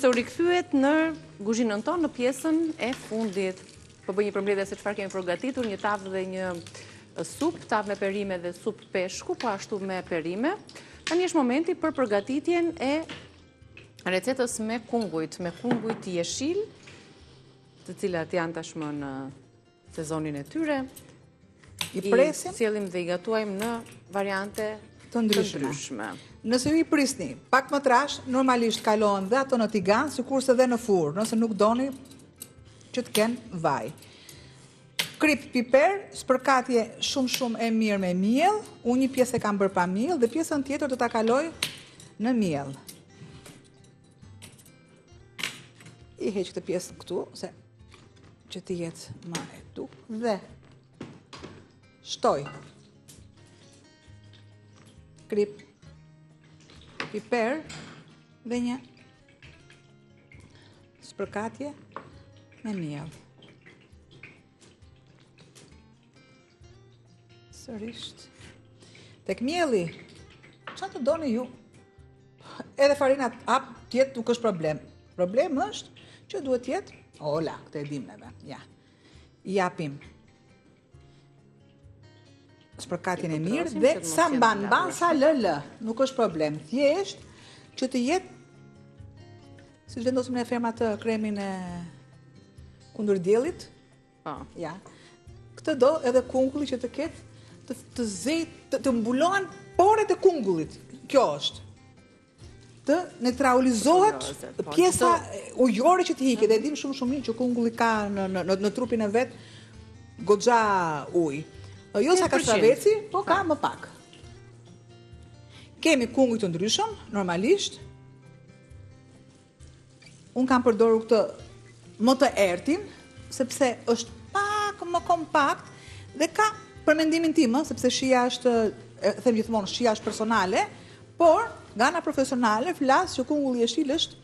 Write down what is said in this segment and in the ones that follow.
se u rikthyet në kuzhinën tonë në pjesën e fundit. Po bëj një përmbledhje se çfarë kemi përgatitur, një tavë dhe një supë, tavë me perime dhe supë peshku, po ashtu me perime. Tani është momenti për përgatitjen e recetës me kungujt jeshil, të cilat janë tashmë në sezonin e tyre. I presim, sjellim dhe i gatuajmë në variante të ndryshme. Nëse ju i prisni pak më trash, normalisht kalohen dhe ato në tigan, sikurse dhe në furrë, nëse nuk doni që të kenë vaj. Krip piper, spërkatje shumë e mirë me miell. Unë një pjesë e kam bërë pa miell dhe pjesën tjetër do ta kaloj në miell. I heq këtë pjesën këtu, se që të jetë më e dukë dhe shtoj krip piper dhe një spërkatje me miell. Sërisht. Tek mielli, çfarë të doni ju? Edhe farina hap tjetë nuk është problem. Problem është që duhet tjetë, ola, këtë e dim neve, ja. Japim spërkatjen e mirë dhe sa mban sa lëlë, nuk është problem. Thjesht që të jetë, si vendosim në ferma të kremin e kundër diellit. Ja. Këtë do edhe kungulli që të ketë të zejt, të mbulohen poret e kungullit. Kjo është. Të neutralizohet pjesa ujore që të hiqet. Dhe dim shumë mirë që kungulli ka në trupin e vet goxha ujë. Jo sa kastraveci, po ka më pak. Kemi kunguj të ndryshëm, normalisht. Unë kam përdorur këtë më të errtin, sepse është pak më kompakt dhe ka për mendimin tim, sepse shija është, them gjithmonë, shija është personale, por nga ana profesionale flas që kungulli i jeshil është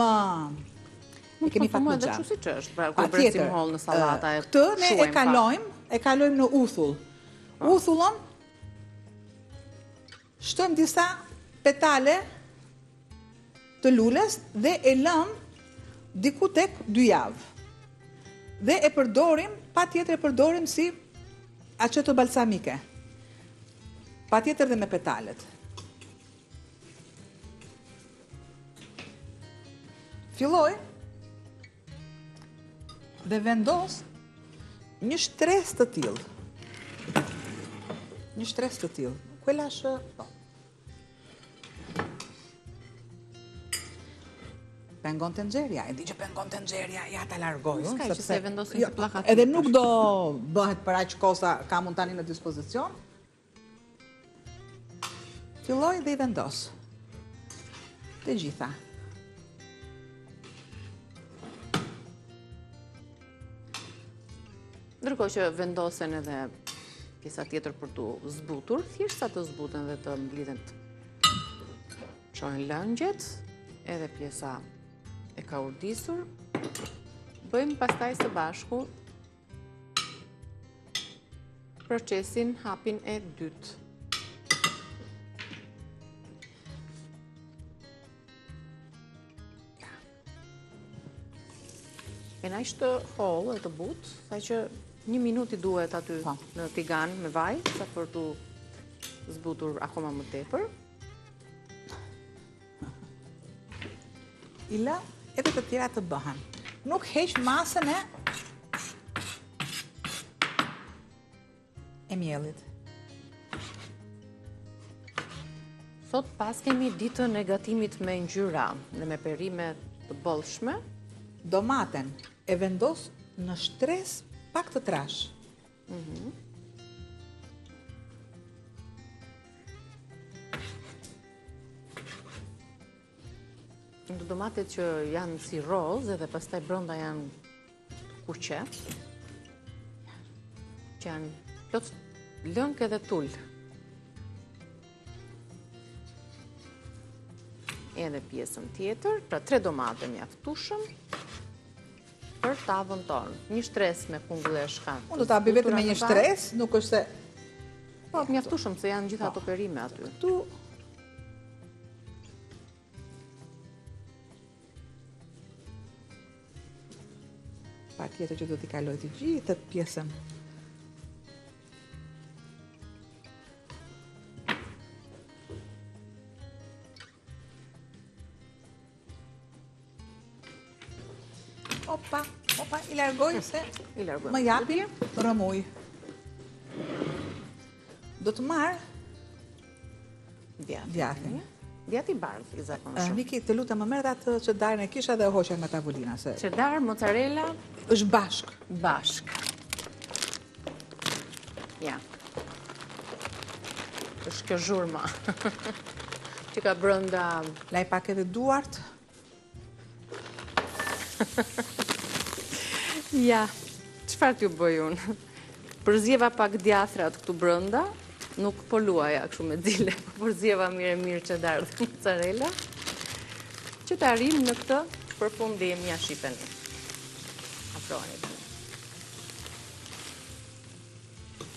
më kemi pak më gjatë. Si që është, pra kur bresim holl në sallata e këtë ne e kalojmë në uthull. Uthullon shtëm disa petale të lules dhe e lëm diku tek 2 javë. Dhe e përdorim, patjetër e përdorim si aceto balsamike. Patjetër dhe me petalet. Filloj dhe vendos një shtres të tillë. Një shtres të tillë. Quella është, po. Pengon të nxerja, e di që pengon të nxerja, ja ta largoj. S'ka që se vendosin si pllakatit. Edhe nuk do bëhet për aq kosa kam unë tani në dispozicion. Filloj dhe i vendos. Të gjitha. Ndërkohë që vendosen edhe pjesa tjetër për të zbutur, thjesht sa të zbuten dhe të mblidhen të çojnë lëngjet, edhe pjesa e ka urdisur, bëjmë pastaj së bashku procesin hapin e dytë. E na ishte hollë e të butë, sa që 1 minutë i duhet aty në tigan me vaj, sa për të zbutur akoma më tepër. I lë edhe të tjera të bëhen. Nuk heq masën e miellit. Sot pas kemi ditën e gatimit me ngjyra dhe me perime të bollshme. Domaten e vendos në shtres pak të trash. Në domatet që janë si roz edhe pastaj brenda janë kuqe, që janë plot lëng edhe tul. Edhe pjesën tjetër, pra 3 domate mjaftueshëm për tavën tonë. Një shtres me kungull e shkanë. Unë do ta bëj vetëm me një shtres, nuk është se... Po, mjaftueshëm se janë gjitha ato perime aty. Këtu Patjetër që do t'i kaloj të gjithë pjesën. Opa, i largoj se më japi rëmuj. Do të marr djathtin. Djati bardh, i zakonshëm. Miki, të lutem më merr atë çedarin e kisha dhe e hoqja nga tavolina se. Çedar, mozzarella, Është bashk. bashk. Ja. Është kjo zhurma. Që ka brenda... Laj pak edhe duart. Ja, çfarë t'ju bëj unë? Përzjeva pak djathrat këtu brenda, nuk po luaja kështu me xile, po përzjeva mirë çedar dhe mozzarella, që të arrim në këtë përfundim, ja shipeni. Afroheni të.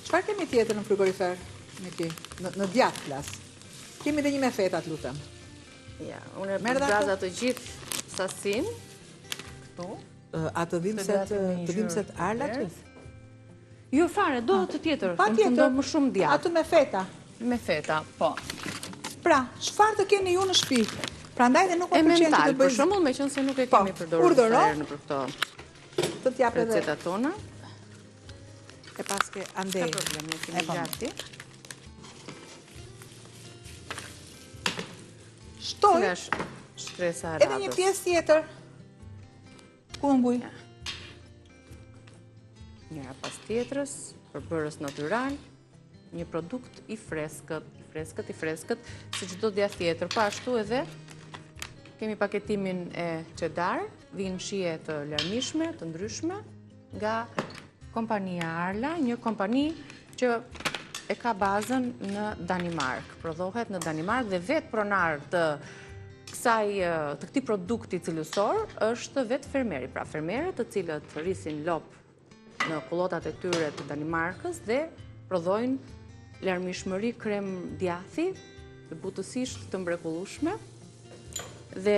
Çfarë kemi tjetër në frigorifer, Miki? Në djath flas. Kemi edhe një me feta, të lutem. Ja, unë e Merr dhe përgaza të gjithë sasin, këtu. Atë dhimbset arlat? Jo fare, do të tjetër, Patjetër. do më shumë djath. Atë me feta. Me feta, po. Pra, çfarë të keni ju në shtëpi? Prandaj dhe nuk më pëlqen që Emmental, të për bëj shembull, meqense se nuk e Po, kemi përdorur urdhëro. sa herë në për këto të t'jap edhe recetat tona. e paske andej. Ka problem, nuk kemi E po. gjati. Shtoj Cila është shtresa e edhe një radhës? pjesë tjetër. Ku më buj? Njëra pas tjetrës, përbërës natyral, një produkt i freskët, si çdo djath tjetër. Pa ashtu edhe kemi paketimin e çedar, vinë shije të larmishme, të ndryshme, nga kompania Arla, një kompani që e ka bazën në Danimark. Prodhohet në Danimark dhe vetë pronar të këtij produkti cilësor është vetë fermeri. Pra fermerët të cilët rrisin lop në kullotat e tyre të Danimarkës dhe prodhojnë larmishmëri krem djathi, të butësisht të mrekullueshme, dhe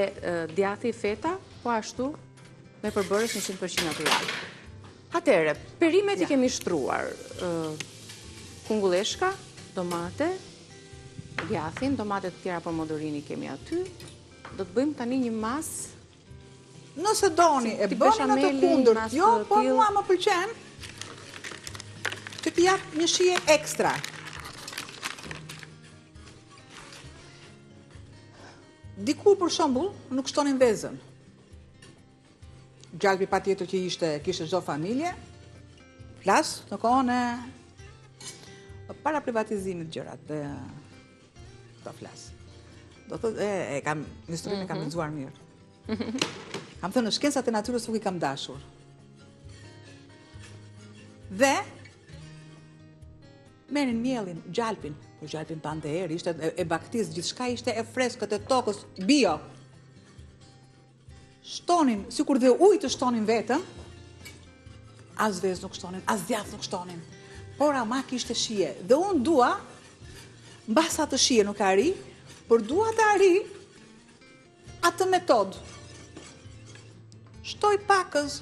djathi feta, po ashtu me përbërës 100% natyral. Atëherë, perimet i kemi shtruar. Kungulleshka, domate, djathin, domate të tjera pomodorini kemi aty. Do të bëjmë tani një masë. Nëse doni, e tip bëni në të beshameli, kundërt. mas Jo, të po tillë. mua më pëlqen që t'i jap një shije ekstra. Dikur për shembull nuk shtonin vezën. Gjalpi patjetër që kishte çdo familje. Flas në kohën e para privatizimit gjërat dhe këto flas. Do thotë historinë e kam lexuar mirë. Kam thënë në shkencat e natyrës nuk i kam dashur. Dhe merrin mielin, gjalpin, po gjalpin pante herë, ishte e baktis, gjithçka ishte e freskët, e tokës, bio. Shtonin, sikur dhe ujë të shtonin vetëm, as vezë nuk shtonin, as djath nuk shtonin. Por ama kishte shije. Dhe unë dua, mbas atë shije nuk arri, por dua të arri atë metodë. Shtoj pakës.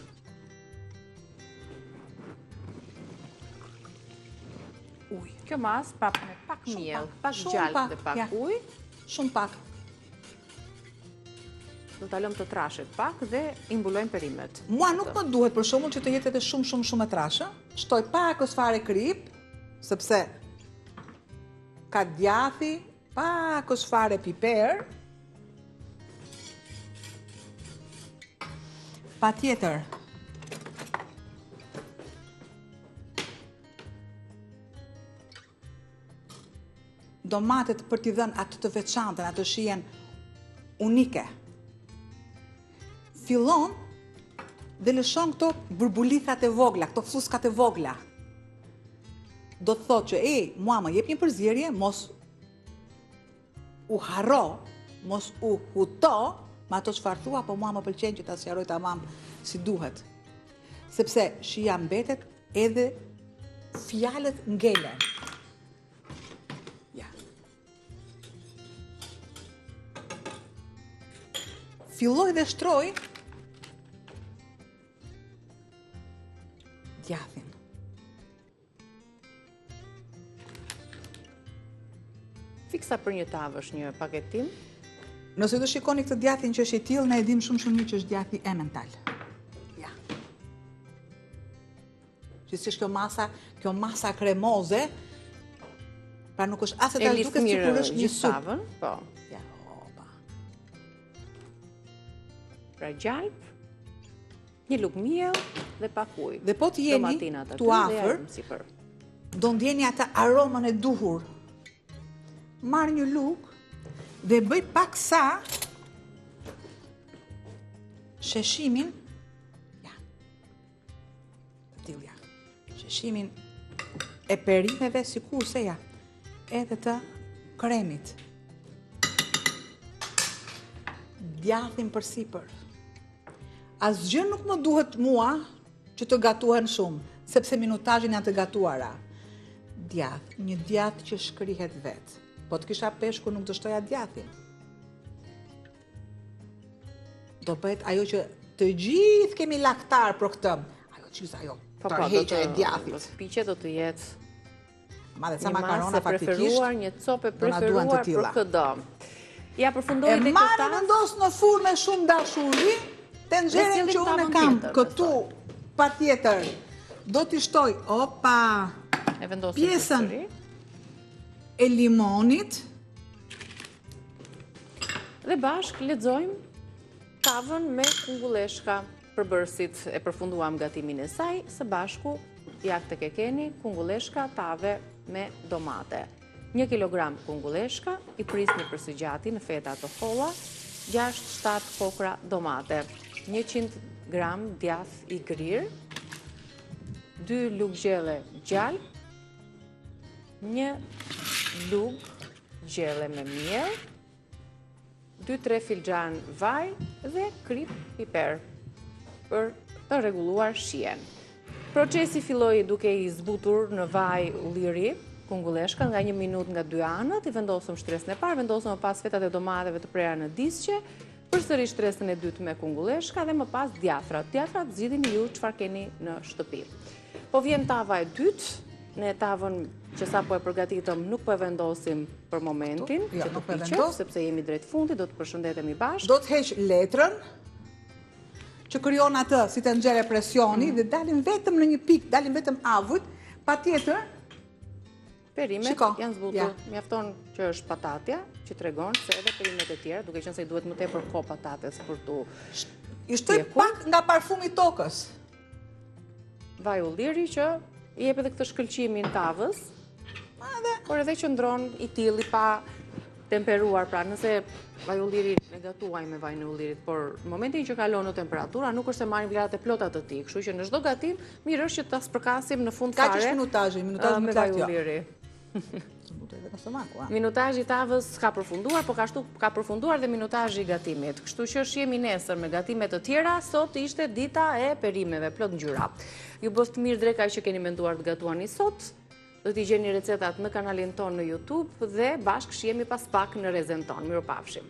Ujë. Kjo mas, me pak Shumë miell, pak, pak shumë gjallë pak, dhe pak ja. ujë, Shumë pak. do ta lëmë të trashet pak dhe i mbulojmë perimet. Mua nuk më duhet për shembull që të jetë edhe shumë e trashë. Shtoj pakës fare krip, sepse ka djathi, pakës fare piper. Patjetër. Domatet për t'i dhënë atë të veçantën, atë shijen unike. Fillon dhe lëshon këto burbulithat e vogla, këto fuskat e vogla. Do të thotë që, mua më jep një përzierje, mos u harro, mos u huto, ma ato çfarë thua, po mua më pëlqen që ta sqaroj tamam si duhet. Sepse shija mbetet edhe fjalët ngelen. Ja. Filloj dhe shtroj djathin. Fiksa për një tavë është një paketim. Nëse do shikoni këtë djathin që është i tillë, ne e dim shumë mirë që është djathi emmental. Ja. Gjithsesi kjo masa kremoze, pra nuk është as e ta duket sikur është një supë. Po. Ja, opa. Pra gjalp, një lugë miell dhe pak ujë. Dhe po të jeni tu afër, do ndjeni atë aromën e duhur. Marr një lugë dhe bëj paksa sheshimin, ja, ja, sheshimin e perimeve sikurse ja, edhe të kremit. Djathin përsipër. Asgjë nuk më duhet mua që të gatuhen shumë, sepse minutazhin janë të gatuara. Djath, një djath që shkrihet vetë. Po të kisha peshku nuk të shtoja djathin. Do bëhet ajo që të gjithë kemi laktar për këtë. Ajo qysa ajo, tërheqja e djathit. Do të piqe do të jetë një masë preferuar, një copë preferuar për këtë. Ja përfundoj dhe këtë tavë. E marrë vendos në furrë me shumë dashuri, tenxherën që unë kam këtu patjetër. Do t'i shtoj, pjesën e limonit. Dhe bashk lexojmë tavën me kungulleshka. Përbërësit e përfunduam gatimin e saj, së bashku jak të kekeni kungulleshka tave me domate. 1 kilogram kungulleshka, i prisni për së gjati në feta të holla, 6-7 kokra domate, 100 gram djath i grirë, 2 lugë gjelle gjalp, 1 lugë gjelle me miell, 2-3 filxhan vaj dhe krip piper për të rregulluar shijen. Procesi filloi duke i zbutur në vaj ulliri kungulleshka nga 1 minutë nga 2 anët, i vendosëm shtresën e parë, vendosëm më pas fetat e domateve të prera në disqe, përsëri shtresën e dytë me kungulleshka dhe më pas djathrat. Djathrat zgjidhni ju çfarë keni në shtëpi. Po vjen tava e dytë, ne tavën që sa po e përgatitëm nuk po e vendosim për momentin, që të piqet, sepse jemi drejt fundit, do të përshëndetemi bashkë. Do të heq letrën, që krijon atë si të nxjerrë presioni dhe dalin vetëm në një pikë, dalin vetëm avujt, patjetër. Perimet janë zbutur. Mjafton që është patatja, që tregon se edhe perimet e tjera, duke qenë se i duhet më tepër kohë patates për tu. I shtoj pak nga parfumi tokës. Vaj ulliri që i jep edhe këtë shkëlqimin tavës, por edhe qëndron i tillë pa temperuar, pra nëse vaj ulliri ne gatuaj me vajin e ullirit, por në momentin që kalon në temperatura, nuk është se marrim gradat e plota të tij, kështu që në çdo gatim mirë është që ta spërkasim në fund fare. Ka që minutazhi me vaj ulliri. Minutazhi i tavës ka përfunduar, po ka përfunduar dhe minutazhi i gatimit. Kështu që shihemi nesër me gatime të tjera, sot ishte dita e perimeve plot ngjyra. Ju bëft mirë dreka që keni menduar të gatuani sot. Do t'i gjeni recetat në kanalin ton në YouTube dhe bashkë shihemi pas pak në rrezen ton. Mirupafshim.